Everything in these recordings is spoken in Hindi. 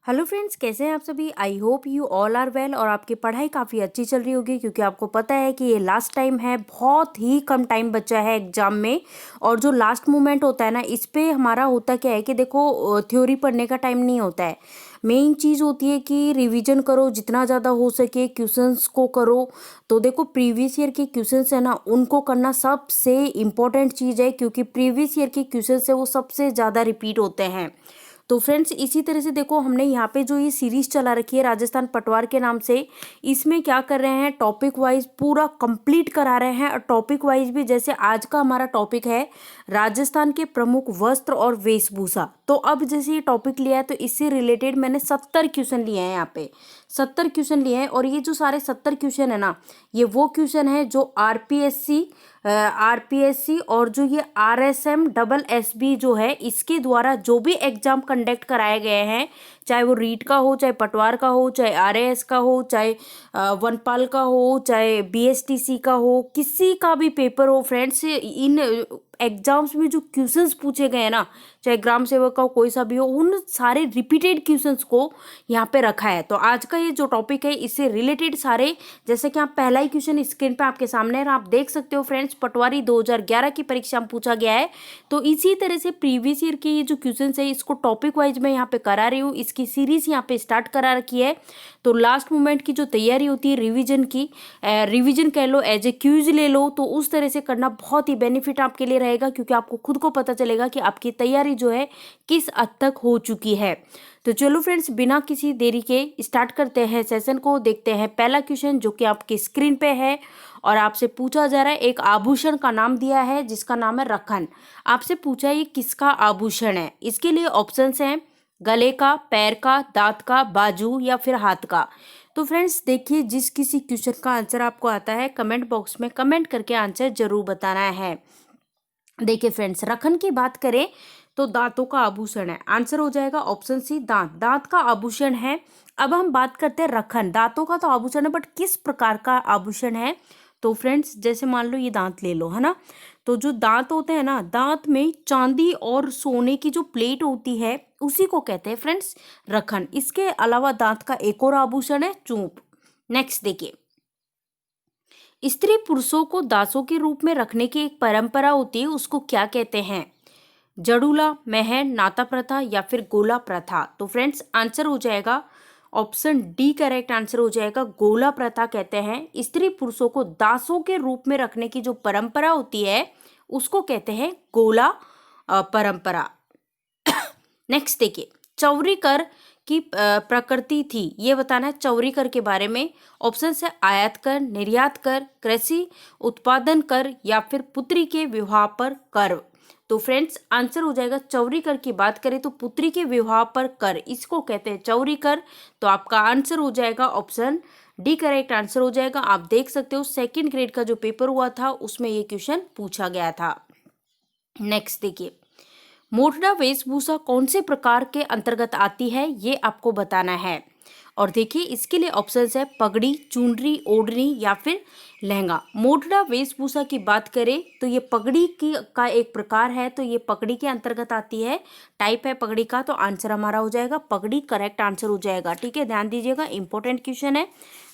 हेलो फ्रेंड्स, कैसे हैं आप सभी। I hope you all are well और आपकी पढ़ाई काफ़ी अच्छी चल रही होगी, क्योंकि आपको पता है कि ये लास्ट टाइम है, बहुत ही कम टाइम बचा है एग्जाम में। और जो लास्ट मोमेंट होता है ना, इस पे हमारा होता क्या है कि देखो, थ्योरी पढ़ने का टाइम नहीं होता है। मेन चीज़ होती है कि रिवीजन करो, जितना ज़्यादा हो सके क्वेश्चंस को करो। तो देखो, प्रीवियस ईयर के क्वेश्चंस है ना, उनको करना सबसे इम्पोर्टेंट चीज़ है, क्योंकि प्रीवियस ईयर के क्वेश्चंस है वो सबसे ज़्यादा रिपीट होते हैं। तो फ्रेंड्स, इसी तरह से देखो, हमने यहाँ पे जो ये सीरीज चला रखी है राजस्थान पटवार के नाम से, इसमें क्या कर रहे हैं, टॉपिक वाइज पूरा कंप्लीट करा रहे हैं। और टॉपिक वाइज भी, जैसे आज का हमारा टॉपिक है राजस्थान के प्रमुख वस्त्र और वेशभूषा। तो अब जैसे ये टॉपिक लिया है, तो इससे रिलेटेड मैंने 70 क्वेश्चन लिए हैं। यहाँ पे 70 क्वेश्चन लिए हैं, और ये जो सारे 70 क्वेश्चन है ना, ये वो क्वेश्चन है जो आरपीएससी और जो ये आरएसएम डबल एसबी जो है, इसके द्वारा जो भी एग्जाम कंडक्ट कराए गए हैं, चाहे वो रीट का हो, चाहे पटवार का हो, चाहे आरएएस का हो, चाहे वनपाल का हो, चाहे बीएसटीसी का हो, किसी का भी पेपर हो फ्रेंड्स, इन एग्जाम्स में जो क्वेश्चंस पूछे गए हैं ना, चाहे ग्राम सेवक का हो, कोई सा भी हो, उन सारे रिपीटेड क्वेश्चंस को यहाँ पे रखा है। तो आज का ये जो टॉपिक है, इससे रिलेटेड सारे, जैसे कि आप पहला ही क्वेश्चन स्क्रीन पे आपके सामने है, आप देख सकते हो फ्रेंड्स, पटवारी 2011 की परीक्षा में पूछा गया है। तो इसी तरह से प्रीवियस ईयर के ये जो क्वेश्चन है, इसको टॉपिक वाइज मैं यहाँ पे करा रही हूँ, इसकी सीरीज यहाँ पे स्टार्ट करा रखी है। तो लास्ट मोमेंट की जो तैयारी होती है रिविजन की, रिविजन कह लो, एज ए क्यूज ले लो, तो उस तरह से करना बहुत ही बेनिफिट आपके लिए रहेगा, क्योंकि आपको खुद को पता चलेगा कि आपकी तैयारी जो है किस हद तक हो चुकी है। तो चलो फ्रेंड्स, बिना किसी देरी के स्टार्ट करते हैं सेशन को। देखते हैं पहला क्वेश्चन, जो कि आपकी स्क्रीन पे है और आपसे पूछा जा रहा है, एक आभूषण का नाम दिया है जिसका नाम है रखन। आपसे पूछा है ये किसका आभूषण है। इसके लिए ऑप्शंस हैं गले का, पैर का, दांत का, बाजू या फिर हाथ का। तो फ्रेंड्स देखिए, जिस किसी क्वेश्चन का आंसर आपको आता है, कमेंट बॉक्स में कमेंट करके आंसर जरूर बताना है। देखिए फ्रेंड्स, रखन की बात करें तो दांतों का आभूषण है। आंसर हो जाएगा ऑप्शन सी, दांत। दांत का आभूषण है। अब हम बात करते हैं रखन। दांतों का तो आभूषण है, बट किस प्रकार का आभूषण है। तो फ्रेंड्स, जैसे मान लो ये दांत ले लो, है ना। तो जो दांत होते हैं ना, दांत में चांदी और सोने की जो प्लेट होती है, उसी को कहते हैं फ्रेंड्स रखन। इसके अलावा दांत का एक और आभूषण है चूंप। नेक्स्ट देखिए, स्त्री पुरुषों को दासों के रूप में रखने की एक परंपरा होती है, उसको क्या कहते हैं। जड़ूला, मेहर, नाता प्रथा या फिर गोला प्रथा। तो फ्रेंड्स, आंसर हो जाएगा ऑप्शन डी, करेक्ट आंसर हो जाएगा गोला प्रथा कहते हैं। स्त्री पुरुषों को दासों के रूप में रखने की जो परंपरा होती है, उसको कहते हैं गोला परंपरा। नेक्स्ट देखिए, चौरी कर की प्रकृति थी, ये बताना है चौरी कर के बारे में। ऑप्शन है आयात कर, निर्यात कर, कृषि उत्पादन कर या फिर पुत्री के विवाह पर कर। तो फ्रेंड्स, आंसर हो जाएगा, चौरी कर की बात करें तो पुत्री के विवाह पर कर, इसको कहते हैं चौरी कर। तो आपका आंसर हो जाएगा ऑप्शन डी, करेक्ट आंसर हो जाएगा। आप देख सकते हो, सेकंड ग्रेड का जो पेपर हुआ था, उसमें ये क्वेश्चन पूछा गया था। नेक्स्ट देखिए, मोटड़ा वेशभूषा कौन से प्रकार के अंतर्गत आती है, ये आपको बताना है। और देखिए, इसके लिए ऑप्शंस है पगड़ी, चुनरी, ओढ़नी या फिर लहंगा। मोटड़ा वेशभूषा की बात करें तो ये पगड़ी की का एक प्रकार है, तो ये पगड़ी के अंतर्गत आती है, टाइप है पगड़ी का। तो आंसर हमारा हो जाएगा पगड़ी, करेक्ट आंसर हो जाएगा। ठीक है, ध्यान दीजिएगा, इंपॉर्टेंट क्वेश्चन है।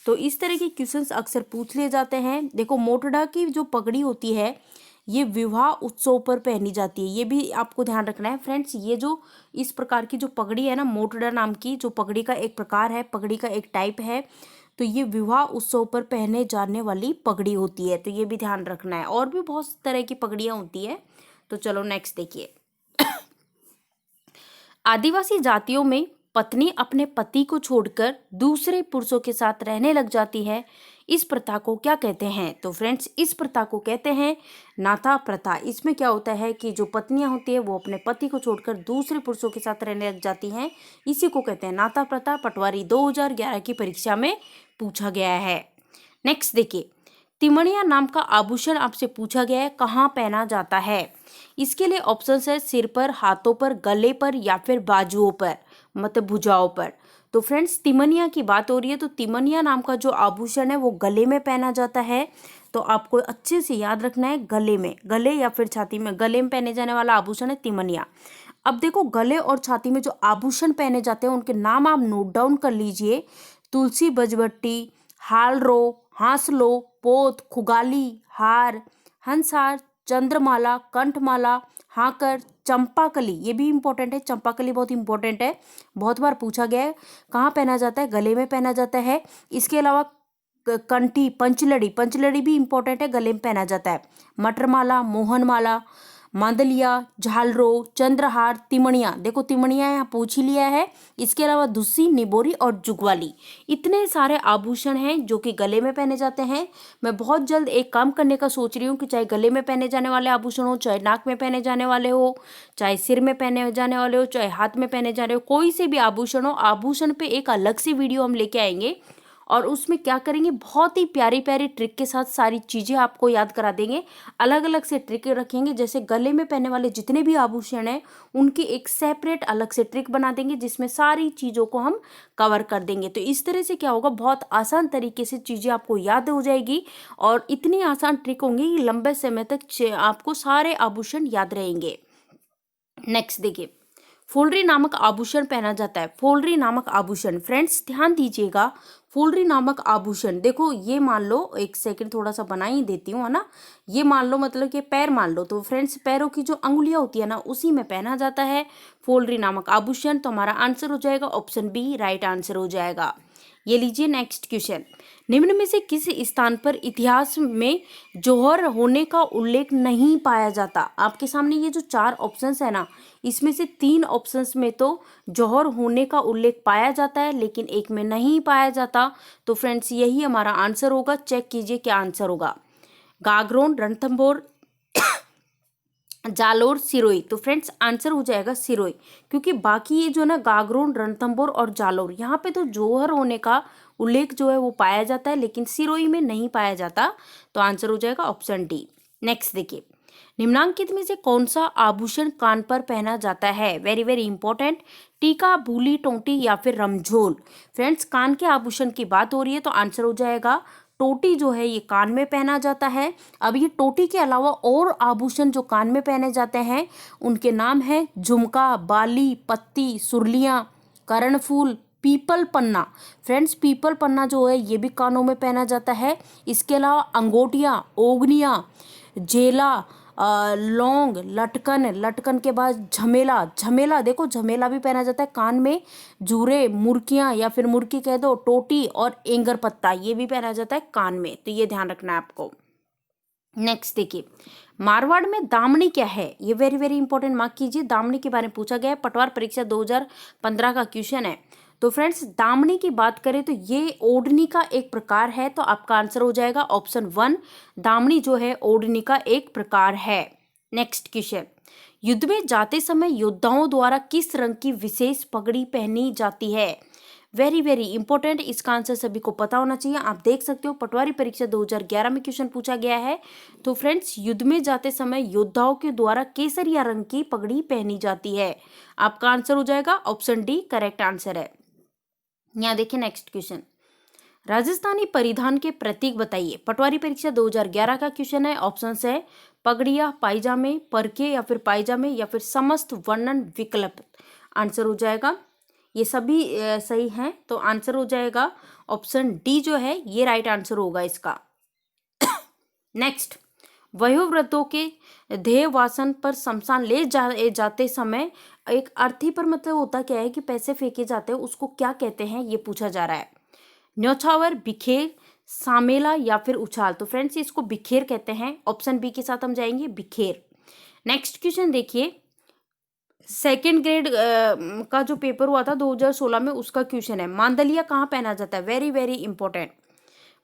तो इस तरह के क्वेश्चंस अक्सर पूछ लिए जाते हैं। देखो, मोटड़ा की जो पगड़ी होती है, ये विवाह उत्सव पर पहनी जाती है, ये भी आपको ध्यान रखना है फ्रेंड्स। ये जो इस प्रकार की जो पगड़ी है ना, मोटड़ा नाम की जो पगड़ी का एक प्रकार है, पगड़ी का एक टाइप है, तो ये विवाह उत्सव पर पहने जाने वाली पगड़ी होती है, तो ये भी ध्यान रखना है। और भी बहुत तरह की पगड़ियाँ होती है। तो चलो नेक्स्ट देखिए, आदिवासी जातियों में पत्नी अपने पति को छोड़कर दूसरे पुरुषों के साथ रहने लग जाती है, इस प्रथा को क्या कहते हैं। तो फ्रेंड्स, इस प्रथा को कहते हैं नाथा प्रथा। इसमें क्या होता है कि जो पत्नियां होती है, वो अपने पति को छोड़कर दूसरे पुरुषों के साथ रहने लग जाती हैं, इसी को कहते हैं नाथा प्रथा। पटवारी 2011 की परीक्षा में पूछा गया है। नेक्स्ट देखिए, तिमणिया नाम का आभूषण आपसे पूछा गया है, कहाँ पहना जाता है। इसके लिए ऑप्शंस है सिर पर, हाथों पर, गले पर या फिर बाजुओं पर, मतलब भुजाओं पर। तो फ्रेंड्स, तिमनिया की बात हो रही है, तो तिमनिया नाम का जो आभूषण है वो गले में पहना जाता है। तो आपको अच्छे से याद रखना है, गले में, गले या फिर छाती में, गले में पहने जाने वाला आभूषण है तिमनिया। अब देखो गले और छाती में जो आभूषण पहने जाते हैं उनके नाम आप नोट डाउन कर लीजिए। तुलसी बजबट्टी, हालरो, हांसलो, पोत, खुगाली, हार, हंसहार, चंद्रमाला, कंठमाला, हाकर, चंपाकली। ये भी इंपॉर्टेंट है, चंपाकली बहुत इंपॉर्टेंट है, बहुत बार पूछा गया है। कहाँ पहना जाता है? गले में पहना जाता है। इसके अलावा कंठी, पंचलड़ी, पंचलड़ी भी इंपॉर्टेंट है, गले में पहना जाता है। मटरमाला, मोहनमाला, मांदलिया, झालरो, चंद्रहार, तिमणिया। देखो तिमणिया यहाँ पूछ ही लिया है। इसके अलावा धुस्सी, निबोरी और जुगवाली। इतने सारे आभूषण हैं जो कि गले में पहने जाते हैं। मैं बहुत जल्द एक काम करने का सोच रही हूँ कि चाहे गले में पहने जाने वाले आभूषण हो, चाहे नाक में पहने जाने वाले हो, चाहे सिर में पहने जाने वाले हो, चाहे हाथ में पहने जाने हो, कोई से भी आभूषण हो, आभूषण पे एक अलग से वीडियो हम लेके आएंगे और उसमें क्या करेंगे, बहुत ही प्यारी प्यारी ट्रिक के साथ सारी चीज़ें आपको याद करा देंगे। अलग अलग से ट्रिक रखेंगे, जैसे गले में पहनने वाले जितने भी आभूषण हैं उनकी एक सेपरेट अलग से ट्रिक बना देंगे जिसमें सारी चीज़ों को हम कवर कर देंगे। तो इस तरह से क्या होगा, बहुत आसान तरीके से चीज़ें आपको याद हो जाएगी और इतनी आसान ट्रिक होंगी कि लंबे समय तक आपको सारे आभूषण याद रहेंगे। नेक्स्ट देखिए, फुलरी नामक आभूषण पहना जाता है। फुलरी नामक आभूषण, फ्रेंड्स ध्यान दीजिएगा, फुलरी नामक आभूषण, देखो ये मान लो, एक सेकंड थोड़ा सा बना ही देती हूँ, है ना। ये मान लो, मतलब कि पैर मान लो, तो फ्रेंड्स पैरों की जो अंगुलियां होती है ना उसी में पहना जाता है फुलरी नामक आभूषण। तो हमारा आंसर हो जाएगा ऑप्शन बी, राइट आंसर हो जाएगा। ये लीजिए नेक्स्ट क्वेश्चन, निम्न में से किस स्थान पर इतिहास में जौहर होने का उल्लेख नहीं पाया जाता? आपके सामने ये जो 4 ऑप्शंस है ना, इसमें से 3 ऑप्शंस में तो जौहर होने का उल्लेख पाया जाता है लेकिन एक में नहीं पाया जाता। तो फ्रेंड्स यही हमारा आंसर होगा। चेक कीजिए क्या आंसर होगा। गागरोन, रणथंभौर, जालोर, सिरोही। तो फ्रेंड्स आंसर हो जाएगा सिरोही, क्योंकि बाकी ये जो ना गागरोन, रणथंभौर और जालोर, यहाँ पे तो जौहर होने का उल्लेख जो है वो पाया जाता है लेकिन सिरोही में नहीं पाया जाता। तो आंसर हो जाएगा ऑप्शन डी। नेक्स्ट देखिए, निम्नांकित में से कौन सा आभूषण कान पर पहना जाता है? Very very important. टीका, बूली, टोंटी या फिर रमझोल। फ्रेंड्स कान के आभूषण की बात हो रही है तो आंसर हो जाएगा टोटी जो है ये कान में पहना जाता है। अब ये टोटी के अलावा और आभूषण जो कान में पहने जाते हैं उनके नाम है झुमका, बाली, पत्ती, सुरलियां, कर्णफूल, पीपल पन्ना। फ्रेंड्स पीपल पन्ना जो है ये भी कानों में पहना जाता है। इसके अलावा अंगोटियां, ओगनियां, झेला, लौंग, लटकन, लटकन के बाद झमेला, झमेला देखो झमेला भी पहना जाता है कान में। जूरे, मुर्कियां या फिर मुर्की कह दो, टोटी और एंगर पत्ता ये भी पहना जाता है कान में। तो ये ध्यान रखना है आपको। नेक्स्ट देखिए, मारवाड़ में दामनी क्या है? ये वेरी वेरी इंपॉर्टेंट, मार्क कीजिए। दामनी के बारे में पूछा गया है, पटवार परीक्षा 2015 का क्वेश्चन है। तो फ्रेंड्स दामनी की बात करें तो ये ओढ़नी का एक प्रकार है। तो आपका आंसर हो जाएगा ऑप्शन 1, दामनी जो है ओढ़नी का एक प्रकार है। नेक्स्ट क्वेश्चन, युद्ध में जाते समय योद्धाओं द्वारा किस रंग की विशेष पगड़ी पहनी जाती है? वेरी वेरी इंपॉर्टेंट, इसका आंसर सभी को पता होना चाहिए। आप देख सकते हो पटवारी परीक्षा 2011 में क्वेश्चन पूछा गया है। तो फ्रेंड्स युद्ध में जाते समय योद्धाओं के द्वारा केसरिया रंग की पगड़ी पहनी जाती है। आपका आंसर हो जाएगा ऑप्शन डी, करेक्ट आंसर है। यहाँ देखिए नेक्स्ट क्वेश्चन, राजस्थानी परिधान के प्रतीक बताइए। पटवारी परीक्षा 2011 का क्वेश्चन है। ऑप्शन है पगड़िया, पायजामे, परके या फिर पायजामे या फिर समस्त वर्णन विकल्प। आंसर हो जाएगा, ये सभी सही हैं। तो आंसर हो जाएगा ऑप्शन डी जो है ये राइट आंसर होगा इसका। नेक्स्ट, वयोवृद्धों के देहवासन पर शमशान ले जाते समय एक अर्थी पर मतलब होता क्या है कि पैसे फेंके जाते हैं, उसको क्या कहते हैं ये पूछा जा रहा है। न्योछावर, बिखेर, सामेला या फिर उछाल। तो फ्रेंड्स इसको बिखेर कहते हैं। ऑप्शन बी के साथ हम जाएंगे, बिखेर। नेक्स्ट क्वेश्चन देखिए, सेकेंड ग्रेड का जो पेपर हुआ था 2016 में उसका क्वेश्चन है, मांदलिया कहाँ पहना जाता है? वेरी वेरी इंपॉर्टेंट,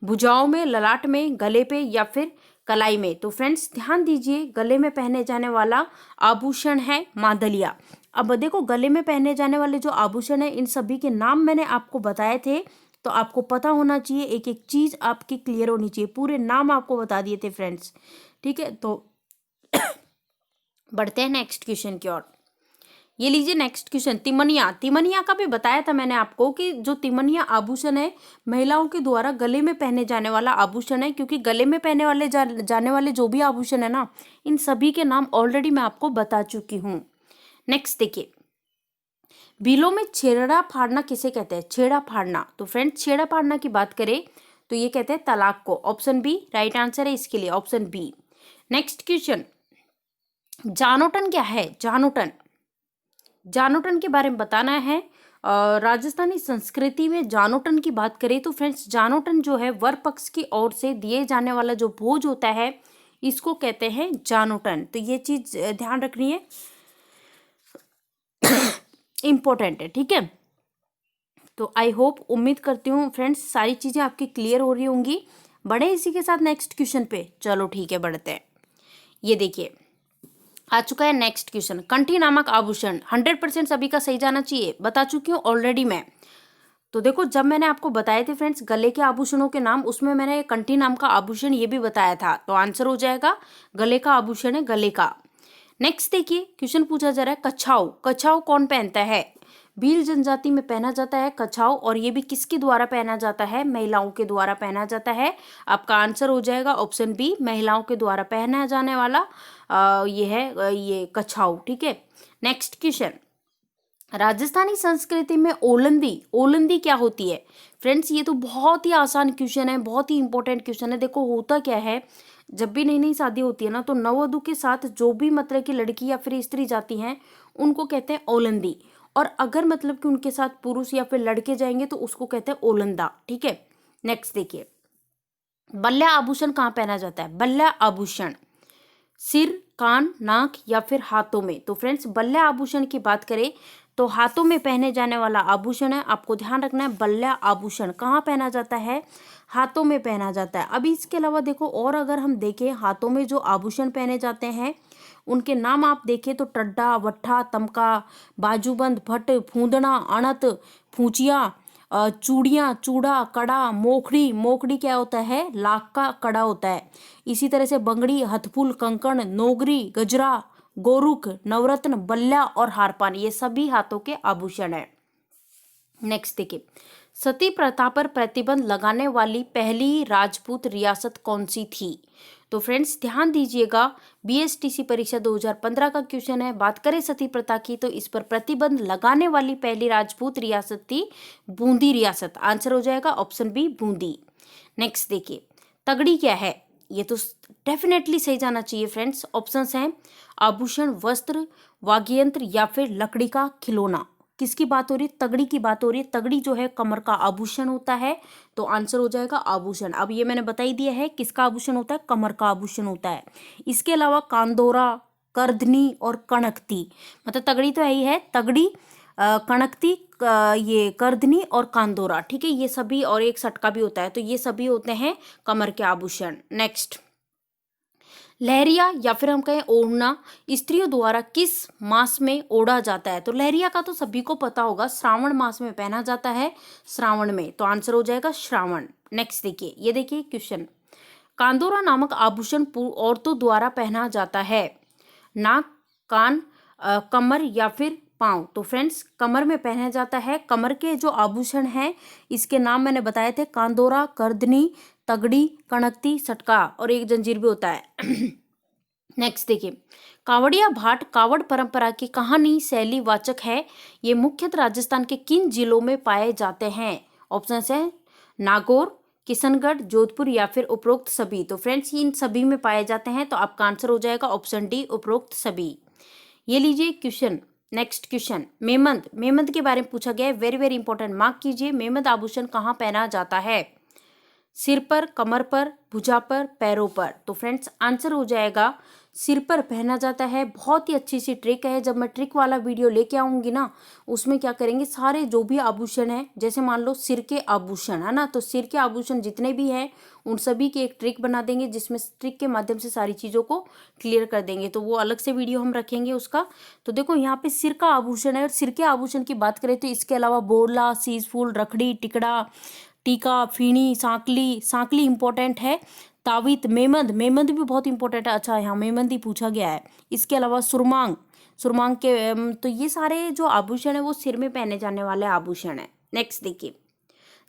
भुजाओं में, ललाट में, गले पे या फिर कलाई में। तो फ्रेंड्स ध्यान दीजिए, गले में पहने जाने वाला आभूषण है मांदलिया। अब देखो गले में पहने जाने वाले जो आभूषण है इन सभी के नाम मैंने आपको बताए थे, तो आपको पता होना चाहिए, एक एक चीज आपकी क्लियर होनी चाहिए। पूरे नाम आपको बता दिए थे फ्रेंड्स, ठीक है। तो बढ़ते हैं नेक्स्ट क्वेश्चन की ओर। ये लीजिए नेक्स्ट क्वेश्चन, तिमनिया। तिमनिया का भी बताया था मैंने आपको कि जो तिमनिया आभूषण है महिलाओं के द्वारा गले में पहने जाने वाला आभूषण है, क्योंकि गले में पहने वाले जाने वाले जो भी आभूषण है ना इन सभी के नाम ऑलरेडी मैं आपको बता चुकी हूँ। नेक्स्ट देखिए, बिलों में छेड़ा फाड़ना किसे कहते हैं? छेड़ा फाड़ना। तो फ्रेंड्स छेड़ा फाड़ना की बात करें तो ये कहते हैं तलाक को। ऑप्शन बी राइट आंसर है इसके लिए, ऑप्शन बी। नेक्स्ट क्वेश्चन, जानोटन क्या है? जानोटन, जानोटन के बारे में बताना है। राजस्थानी संस्कृति में जानोटन की बात करें तो फ्रेंड्स जानोटन जो है वर पक्ष की ओर से दिए जाने वाला जो भोज होता है इसको कहते हैं जानोटन। तो ये चीज ध्यान रखनी है, इंपॉर्टेंट है, ठीक है। तो आई होप, उम्मीद करती हूँ फ्रेंड्स सारी चीजें आपकी क्लियर हो रही होंगी। बढ़े इसी के साथ नेक्स्ट क्वेश्चन पे, चलो ठीक है बढ़ते हैं। ये देखिए आ चुका है नेक्स्ट क्वेश्चन, कंठी नामक आभूषण 100% सभी का सही जाना चाहिए, बता चुकी हूँ ऑलरेडी मैं। तो देखो जब मैंने आपको बताए थे फ्रेंड्स गले के आभूषणों के नाम, उसमें मैंने कंठी नाम का आभूषण ये भी बताया था, तो आंसर हो जाएगा गले का आभूषण है, गले का। नेक्स्ट देखिए क्वेश्चन पूछा जा रहा है कछाऊ, कछाऊ कौन पहनता है? भील जनजाति में पहना जाता है कछाऊ, और ये भी किसके द्वारा पहना जाता है? महिलाओं के द्वारा पहना जाता है। आपका आंसर हो जाएगा ऑप्शन बी, महिलाओं के द्वारा पहना जाने वाला ये है ये कछाऊ, ठीक है। नेक्स्ट क्वेश्चन, राजस्थानी संस्कृति में ओलंदी, ओलंदी क्या होती है? फ्रेंड्स ये तो बहुत ही आसान क्वेश्चन है, बहुत ही इंपॉर्टेंट क्वेश्चन है। देखो होता क्या है, जब भी नई नई शादी होती है ना तो नववधु के साथ जो भी मतलब की लड़की या फिर स्त्री जाती हैं उनको कहते हैं ओलंदी, और अगर मतलब कि उनके साथ पुरुष या फिर लड़के जाएंगे तो उसको कहते हैं ओलंदा, ठीक है। नेक्स्ट देखिए, बल्ला आभूषण कहाँ पहना जाता है? बल्ला आभूषण सिर, कान, नाक या फिर हाथों में। तो फ्रेंड्स बल्ला आभूषण की बात करें तो हाथों में पहने जाने वाला आभूषण है, आपको ध्यान रखना है। बल्ला आभूषण कहाँ पहना जाता है? हाथों में पहना जाता है। अभी इसके अलावा देखो और अगर हम देखें हाथों में जो आभूषण पहने जाते हैं उनके नाम आप देखें तो टड्डा, वट्ठा, तमका, बाजूबंद, भट्ट, फूंदना, अणत, फूचिया, चूड़ियाँ, चूड़ा, कड़ा, मोखड़ी, मोखड़ी क्या होता है? लाख का कड़ा होता है। इसी तरह से बंगड़ी, हथफुल, कंकण, नोगरी, गजरा, गोरुक, नवरत्न, बल्ला और हारपान, ये सभी हाथों के आभूषण है। नेक्स्ट देखिए, सती प्रथा पर प्रतिबंध लगाने वाली पहली राजपूत रियासत कौन सी थी? तो फ्रेंड्स ध्यान दीजिएगा, बीएसटीसी परीक्षा 2015 का क्वेश्चन है। बात करें सती प्रथा की तो इस पर प्रतिबंध लगाने वाली पहली राजपूत रियासत थी बूंदी रियासत। आंसर हो जाएगा ऑप्शन बी, बूंदी। नेक्स्ट देखिए, तगड़ी क्या है? ये तो डेफिनेटली सही जाना चाहिए फ्रेंड्स। ऑप्शंस हैं आभूषण, वस्त्र, वाद्य यंत्र या फिर लकड़ी का खिलौना। किसकी बात हो रही है? तगड़ी की बात हो रही है। तगड़ी जो है कमर का आभूषण होता है, तो आंसर हो जाएगा आभूषण। अब ये मैंने बता ही दिया है किसका आभूषण होता है, कमर का आभूषण होता है। इसके अलावा कांदोरा, करधनी और कणकती, मतलब तगड़ी तो यही है, तगड़ी, कणकती, ये करधनी और कांदोरा, ठीक है, ये सभी, और एक सटका भी होता है, तो ये सभी होते हैं कमर के आभूषण। नेक्स्ट, लहरिया या फिर हम कहें ओढ़ना स्त्रियों द्वारा किस मास में ओढ़ा जाता है? तो लहरिया का तो सभी को पता होगा, श्रावण मास में पहना जाता है, श्रावण में, तो आंसर हो जाएगा श्रावण। नेक्स्ट देखिए, ये देखिए क्वेश्चन, कांदोरा नामक आभूषण औरतों द्वारा पहना जाता है नाक, कान, कमर या फिर पाँव? तो फ्रेंड्स कमर में पहना जाता है। कमर के जो आभूषण हैं इसके नाम मैंने बताए थे, कांदोरा, करधनी, तगड़ी, कणकती, सटका और एक जंजीर भी होता है। नेक्स्ट देखिए, कावड़िया भाट कावड़ परंपरा की कहानी शैली वाचक है, ये मुख्यतः राजस्थान के किन जिलों में पाए जाते हैं? ऑप्शन है नागौर, किशनगढ़, जोधपुर या फिर उपरोक्त सभी। तो फ्रेंड्स इन सभी में पाए जाते हैं, तो आपका आंसर हो जाएगा ऑप्शन डी, उपरोक्त सभी। ये लीजिए क्वेश्चन, नेक्स्ट क्वेश्चन, मेमंद, मेमंद के बारे में पूछा गया है, वेरी वेरी इंपॉर्टेंट, मार्क कीजिए। मेमंद आभूषण कहाँ पहना जाता है? सिर पर, कमर पर, भुजा पर, पैरों पर? तो फ्रेंड्स आंसर हो जाएगा सिर पर पहना जाता है। बहुत ही अच्छी सी ट्रिक है, जब मैं ट्रिक वाला वीडियो लेके आऊंगी ना उसमें क्या करेंगे, सारे जो भी आभूषण है, जैसे मान लो सिर के आभूषण है ना, तो सिर के आभूषण जितने भी हैं उन सभी की एक ट्रिक बना देंगे, जिसमें ट्रिक के माध्यम से सारी चीज़ों को क्लियर कर देंगे, तो वो अलग से वीडियो हम रखेंगे उसका। तो देखो यहाँ पे सिर का आभूषण है, और सिर के आभूषण की बात करें तो इसके अलावा बोरला, शीश फूल, रखड़ी, टिकड़ा, टीका, फीणी, सांकली, सांकली इंपॉर्टेंट है, तावीत, मेमंद, मेमंद भी बहुत इंपॉर्टेंट है। अच्छा यहाँ मेमंद ही पूछा गया है। इसके अलावा सुरमांग, सुरमांग के तो ये सारे जो आभूषण है वो सिर में पहने जाने वाले आभूषण है। नेक्स्ट देखिए,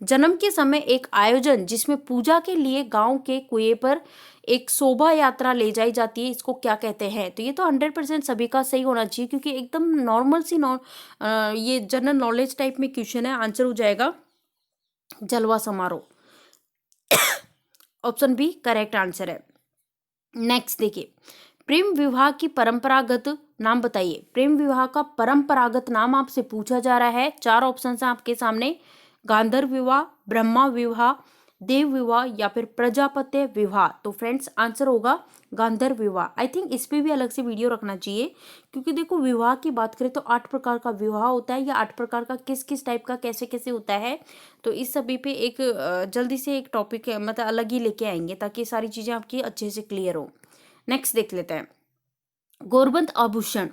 जन्म के समय एक आयोजन जिसमें पूजा के लिए गांव के कुएं पर एक शोभा यात्रा ले जाई जाती है, इसको क्या कहते हैं? तो ये तो 100% सभी का सही होना चाहिए, क्योंकि एकदम नॉर्मल सी ये जनरल नॉलेज टाइप में क्वेश्चन है। आंसर हो जाएगा जलवा समारोह। ऑप्शन बी करेक्ट आंसर है। नेक्स्ट देखिए, प्रेम विवाह की परंपरागत नाम बताइए। प्रेम विवाह का परंपरागत नाम आपसे पूछा जा रहा है। 4 ऑप्शन है आपके सामने, गांधर्व विवाह, ब्रह्मा विवाह, देव विवाह या फिर प्रजापत्य विवाह। तो फ्रेंड्स आंसर होगा गांधर्व विवाह। आई थिंक इस पे भी अलग से वीडियो रखना चाहिए, क्योंकि देखो विवाह की बात करें तो 8 प्रकार का विवाह होता है, या 8 प्रकार का किस किस टाइप का कैसे कैसे होता है। तो इस सभी पे एक जल्दी से एक टॉपिक मतलब अलग ही लेके आएंगे, ताकि सारी चीजें आपकी अच्छे से क्लियर हो। नेक्स्ट देख लेते हैं, गोरबंद आभूषण।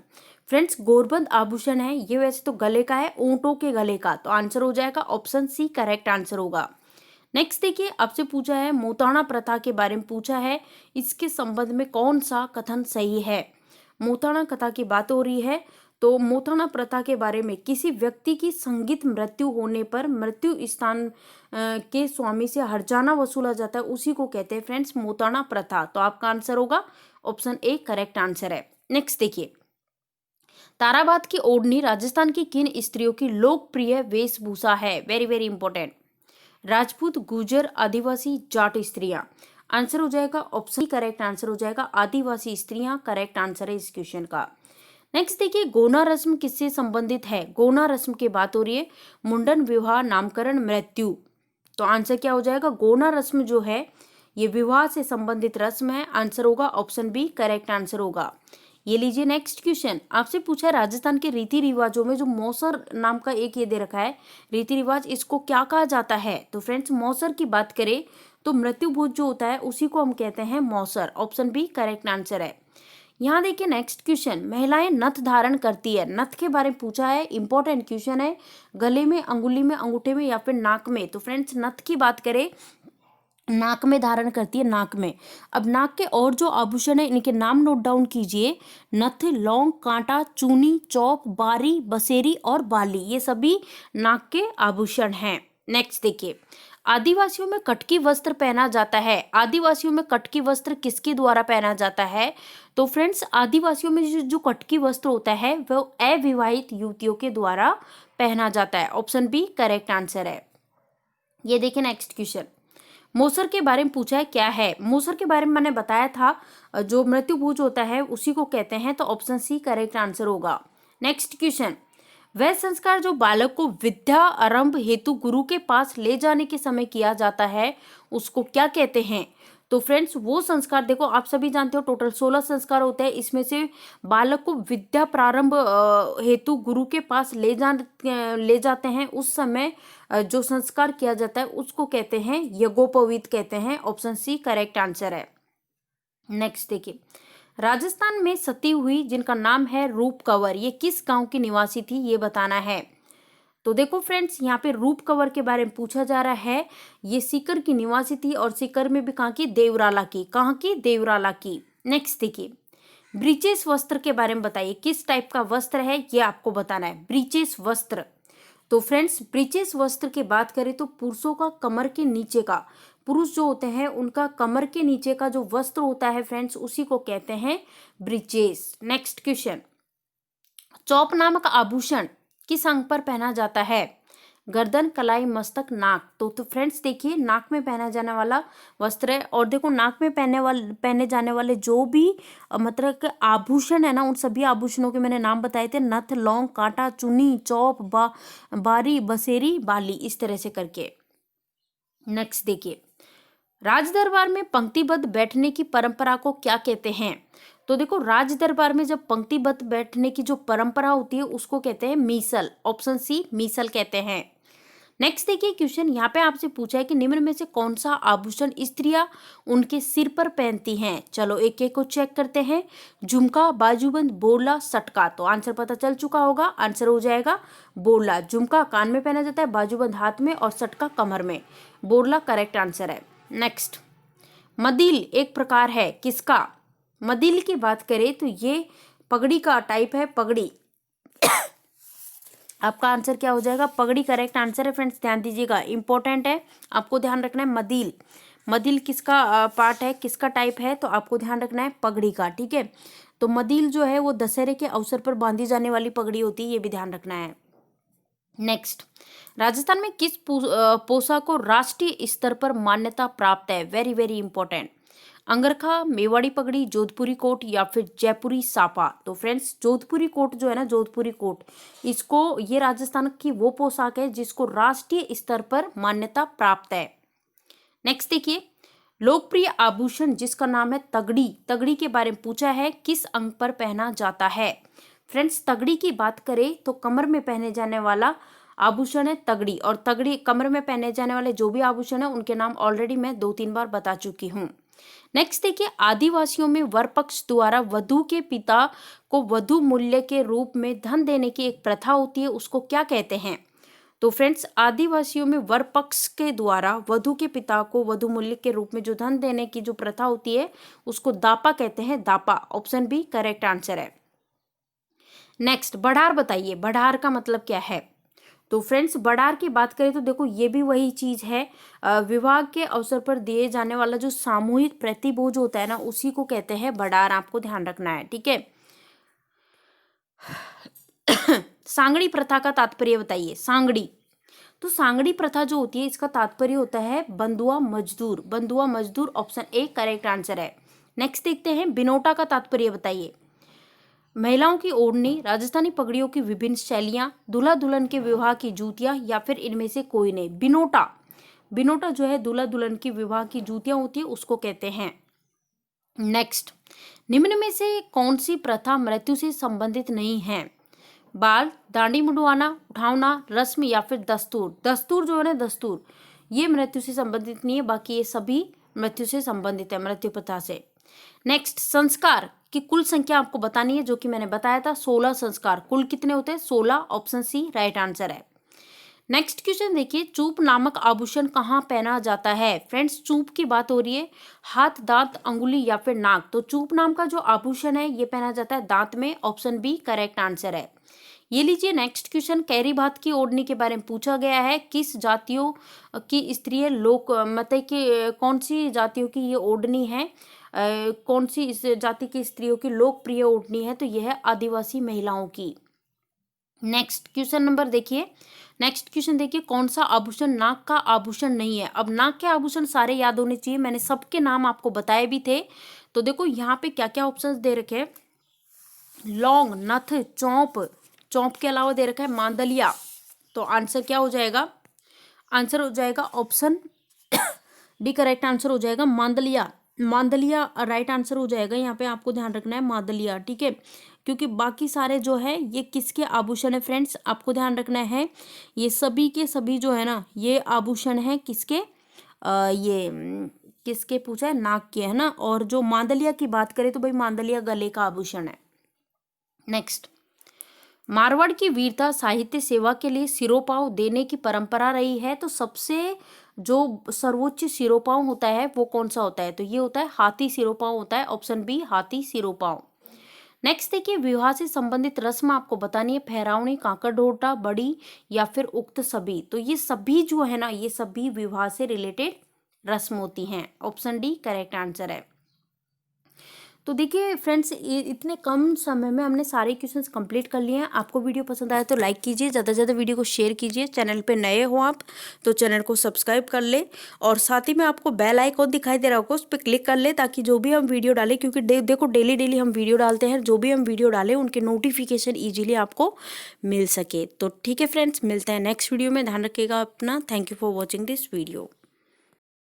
फ्रेंड्स गोरबंद आभूषण है, ये वैसे तो गले का है, ऊंटों के गले का। तो आंसर हो जाएगा ऑप्शन सी करेक्ट आंसर होगा। नेक्स्ट देखिए, आपसे पूछा है मोताणा प्रथा के बारे में पूछा है, इसके संबंध में कौन सा कथन सही है? मोताणा कथा की बात हो रही है, तो मोताणा प्रथा के बारे में किसी व्यक्ति की संगीत मृत्यु होने पर मृत्यु स्थान के स्वामी से हर्जाना वसूला जाता है, उसी को कहते हैं फ्रेंड्स मोताणा प्रथा। तो आपका आंसर होगा ऑप्शन ए करेक्ट आंसर है। नेक्स्ट देखिए, ताराबाद की ओढ़नी राजस्थान की किन स्त्रियों की लोकप्रिय वेशभूषा है? Very very important. Rajput, Gurjar, Adivasi, Jat स्त्रियां। आंसर हो जाएगा ऑप्शन करेक्ट आंसर हो जाएगा आदिवासी स्त्रियां, करेक्ट आंसर है इस क्वेश्चन का। नेक्स्ट देखिए, गोना रस्म किससे संबंधित है? गोना रस्म की बात हो रही है, मुंडन, विवाह, नामकरण, मृत्यु। तो आंसर क्या हो जाएगा? गोना रस्म जो है ये विवाह से संबंधित रस्म है। आंसर होगा ऑप्शन बी करेक्ट आंसर होगा। ये लीजिए नेक्स्ट क्वेश्चन, आपसे पूछा है राजस्थान के रीति रिवाजों में जो मौसर नाम का एक ये दे रखा है रीति रिवाज, इसको क्या कहा जाता है? तो फ्रेंड्स मौसर की बात करें तो मृत्यु भोज जो होता है उसी को हम कहते हैं मौसर। ऑप्शन बी करेक्ट आंसर है। यहाँ देखिए नेक्स्ट क्वेश्चन, महिलाएं नथ धारण करती है, नथ के बारे में पूछा है, इंपॉर्टेंट क्वेश्चन है। गले में, अंगुली में, अंगूठे में या फिर नाक में? तो फ्रेंड्स नथ की बात करें नाक में धारण करती है, नाक में। अब नाक के और जो आभूषण है इनके नाम नोट डाउन कीजिए, नथ, लौंग, कांटा, चूनी, चौक, बारी, बसेरी और बाली, ये सभी नाक के आभूषण हैं। नेक्स्ट देखिए, आदिवासियों में कटकी वस्त्र पहना जाता है। आदिवासियों में कटकी वस्त्र किसके द्वारा पहना जाता है? तो फ्रेंड्स आदिवासियों में जो कटकी वस्त्र होता है वो अविवाहित युवतियों के द्वारा पहना जाता है। ऑप्शन बी करेक्ट आंसर है। ये देखिए नेक्स्ट क्वेश्चन, मोसर के बारे में पूछा है, क्या है? मोसर के बारे में मैंने बताया था, जो मृत्यु भोज होता है उसी को कहते हैं। तो ऑप्शन सी करेक्ट आंसर होगा। नेक्स्ट क्वेश्चन, वह संस्कार जो बालक को विद्या आरंभ हेतु गुरु के पास ले जाने के समय किया जाता है उसको क्या कहते हैं? तो फ्रेंड्स वो संस्कार, देखो आप सभी जानते हो टोटल 16 संस्कार होते हैं, इसमें से बालक को विद्या प्रारंभ हेतु गुरु के पास ले जाते हैं, उस समय जो संस्कार किया जाता है उसको कहते हैं यज्ञोपवीत कहते हैं। ऑप्शन सी करेक्ट आंसर है। नेक्स्ट देखिए, राजस्थान में सती हुई जिनका नाम है रूप कंवर, ये किस गांव की निवासी थी ये बताना है। तो देखो फ्रेंड्स यहाँ पे रूप कंवर के बारे में पूछा जा रहा है, ये सीकर की निवासी थी, और सीकर में भी कहाँ की? देवराला की। कहाँ की? देवराला की। नेक्स्ट देखिए, ब्रीचेस वस्त्र के बारे में बताइए, किस टाइप का वस्त्र है ये आपको बताना है। ब्रीचेस वस्त्र, तो फ्रेंड्स ब्रीचेस वस्त्र की बात करें तो पुरुषों का कमर के नीचे का, पुरुष जो होते हैं उनका कमर के नीचे का जो वस्त्र होता है फ्रेंड्स उसी को कहते हैं ब्रीचेस। नेक्स्ट क्वेश्चन, चौप नामक आभूषण किस अंग पर पहना जाता है? गर्दन, कलाई, मस्तक, नाक। तो फ्रेंड्स देखिए नाक में पहना जाने वाला वस्त्र है, और देखो नाक में पहने जाने वाले जो भी मतलब कि आभूषण है ना, उन सभी आभूषणों के मैंने नाम बताए थे, नथ, लौंग, कांटा, चुनी, चौप, बारी, बसेरी, बाली, इस तरह से करके। नेक्स्ट देखिए, राज दरबार में पंक्तिबद्ध बैठने की परंपरा को क्या कहते हैं? तो देखो राज दरबार में जब पंक्तिबद्ध बैठने की जो परंपरा होती है उसको कहते हैं मीसल। ऑप्शन सी मीसल कहते हैं। नेक्स्ट देखिए क्वेश्चन, यहाँ पे आपसे पूछा है कि निम्न में से कौन सा आभूषण स्त्रियां उनके सिर पर पहनती हैं? चलो एक एक को चेक करते हैं। झुमका, बाजूबंद, बोला, सटका। तो आंसर पता चल चुका होगा, आंसर हो जाएगा बोला। झुमका कान में पहना जाता है, बाजूबंद हाथ में और सटका कमर में। बोला करेक्ट आंसर है। नेक्स्ट, मदिल एक प्रकार है किसका? मदिल की बात करें तो ये पगड़ी का टाइप है, पगड़ी। आपका आंसर क्या हो जाएगा, पगड़ी करेक्ट आंसर है फ्रेंड्स, ध्यान दीजिएगा, इंपॉर्टेंट है, आपको ध्यान रखना है। मदिल, मदिल किसका पार्ट है, किसका टाइप है, तो आपको ध्यान रखना है पगड़ी का, ठीक है। तो मदिल जो है वो दशहरे के अवसर पर बांधी जाने वाली पगड़ी होती है, ये भी ध्यान रखना है। नेक्स्ट, राजस्थान में किस पोशाक को राष्ट्रीय स्तर पर मान्यता प्राप्त है, वेरी वेरी इंपॉर्टेंट, अंगरखा, मेवाड़ी पगड़ी, जोधपुरी कोट या फिर जयपुरी साफा। तो फ्रेंड्स जोधपुरी कोट जो है ना, जोधपुरी कोट, इसको, ये राजस्थान की वो पोशाक है जिसको राष्ट्रीय स्तर पर मान्यता प्राप्त है। नेक्स्ट देखिए, लोकप्रिय आभूषण जिसका नाम है तगड़ी, तगड़ी के बारे में पूछा है, किस अंग पर पहना जाता है। फ्रेंड्स तगड़ी की बात करें तो कमर में पहने जाने वाला आभूषण है तगड़ी, और तगड़ी कमर में पहने जाने वाले जो भी आभूषण है उनके नाम ऑलरेडी मैं 2-3 बार बता चुकी हूँ। नेक्स्ट देखिए, आदिवासियों में वर पक्ष द्वारा वधु के पिता को वधु मूल्य के रूप में धन देने की एक प्रथा होती है, उसको क्या कहते हैं। तो फ्रेंड्स आदिवासियों में वर पक्ष के द्वारा वधु के पिता को वधु मूल्य के रूप में जो धन देने की जो प्रथा होती है उसको दापा कहते हैं, दापा, ऑप्शन बी करेक्ट आंसर है। नेक्स्ट, बढ़ार बताइए, बढ़ार का मतलब क्या है। तो फ्रेंड्स बढ़ार की बात करें तो देखो ये भी वही चीज है, विवाह के अवसर पर दिए जाने वाला जो सामूहिक प्रतिभोज होता है ना, उसी को कहते हैं बढ़ार, आपको ध्यान रखना है, ठीक है। सांगड़ी प्रथा का तात्पर्य बताइए, सांगड़ी, तो सांगड़ी प्रथा जो होती है इसका तात्पर्य होता है बंधुआ मजदूर, बंधुआ मजदूर, ऑप्शन ए करेक्ट आंसर है। नेक्स्ट देखते हैं, बिनोटा का तात्पर्य बताइए, महिलाओं की ओढ़नी, राजस्थानी पगड़ियों की विभिन्न शैलियां, दूल्हा दुल्हन के विवाह की जूतियां या फिर इनमें से कोई नहीं। बिनोटा, बिनोटा जो है दूल्हा दुल्हन की विवाह की जूतियां होती है उसको कहते हैं। नेक्स्ट, निम्न में से कौन सी प्रथा मृत्यु से संबंधित नहीं है, बाल, दाढ़ी मुंडवाना, उठावना, रस्म या फिर दस्तूर। दस्तूर जो है ना, दस्तूर, ये मृत्यु से संबंधित नहीं है, बाकी ये सभी मृत्यु से संबंधित है, मृत्यु प्रथा से। नेक्स्ट, संस्कार की कुल संख्या आपको बतानी है, जो कि मैंने बताया था 16 संस्कार, कुल कितने होते हैं 16, ऑप्शन सी राइट आंसर है। नेक्स्ट क्वेश्चन देखिए, चूप नामक आभूषण कहाँ पहना जाता है। फ्रेंड्स चूप की बात हो रही है, हाथ, दांत, अंगुली या फिर नाक। तो चूप नाम का जो आभूषण है ये पहना जाता है दांत में, ऑप्शन बी करेक्ट आंसर है। ये लीजिए नेक्स्ट क्वेश्चन, कैरी भात की ओढ़नी के बारे में पूछा गया है, किस जातियों की स्त्री लोक मतलब कि कौन सी जातियों की ये ओढ़नी है, कौन सी इस जाति की स्त्रियों की लोकप्रिय ओढ़नी है, तो यह है आदिवासी महिलाओं की। नेक्स्ट क्वेश्चन नंबर देखिए, नेक्स्ट क्वेश्चन देखिए, कौन सा आभूषण नाक का आभूषण नहीं है। अब नाक के आभूषण सारे याद होने चाहिए, मैंने सबके नाम आपको बताए भी थे। तो देखो यहाँ पे क्या क्या ऑप्शंस दे रखे हैं, लौंग, नथ, चौंप, चौंप के अलावा दे रखा है मांदलिया। तो आंसर क्या हो जाएगा, आंसर हो जाएगा ऑप्शन डी करेक्ट आंसर हो जाएगा मांदलिया, मांदलिया राइट आंसर हो जाएगा। यहाँ पे आपको ध्यान रखना है मांदलिया, ठीक है, क्योंकि बाकी सारे जो है ये किसके आभूषण है फ्रेंड्स, आपको ध्यान रखना है, ये सभी के सभी जो है ना ये आभूषण है किसके, ये किसके पूछा है, नाक के, है ना। और जो मांदलिया की बात करें तो भाई मांदलिया गले का आभूषण है। नेक्स्ट, मारवाड़ की वीरता साहित्य सेवा के लिए सिरोपाव देने की परंपरा रही है, तो सबसे जो सर्वोच्च सिरोपाव होता है वो कौन सा होता है, तो ये होता है हाथी सिरोपाव होता है, ऑप्शन बी हाथी सिरोपाव। नेक्स्ट देखिए, विवाह से संबंधित रस्म आपको बतानी है, फहरावनी, कांकड़ ढोटा, बड़ी या फिर उक्त सभी। तो ये सभी जो है ना ये सभी विवाह से रिलेटेड रस्म होती हैं, ऑप्शन डी करेक्ट आंसर है। तो देखिए फ्रेंड्स इतने कम समय में हमने सारे क्वेश्चंस कंप्लीट कर लिए हैं। आपको वीडियो पसंद आया तो लाइक कीजिए, ज़्यादा से ज़्यादा वीडियो को शेयर कीजिए। चैनल पे नए हो आप तो चैनल को सब्सक्राइब कर ले, और साथ ही में आपको बेल आइकॉन दिखाई दे रहा होगा उस पर क्लिक कर ले, ताकि जो भी हम वीडियो डालें, क्योंकि देखो डेली हम वीडियो डालते हैं, जो भी हम वीडियो डालें उनके नोटिफिकेशन ईजिली आपको मिल सके। तो ठीक है फ्रेंड्स, मिलते हैं नेक्स्ट वीडियो में, ध्यान रखिएगा अपना। Thank you for watching this video.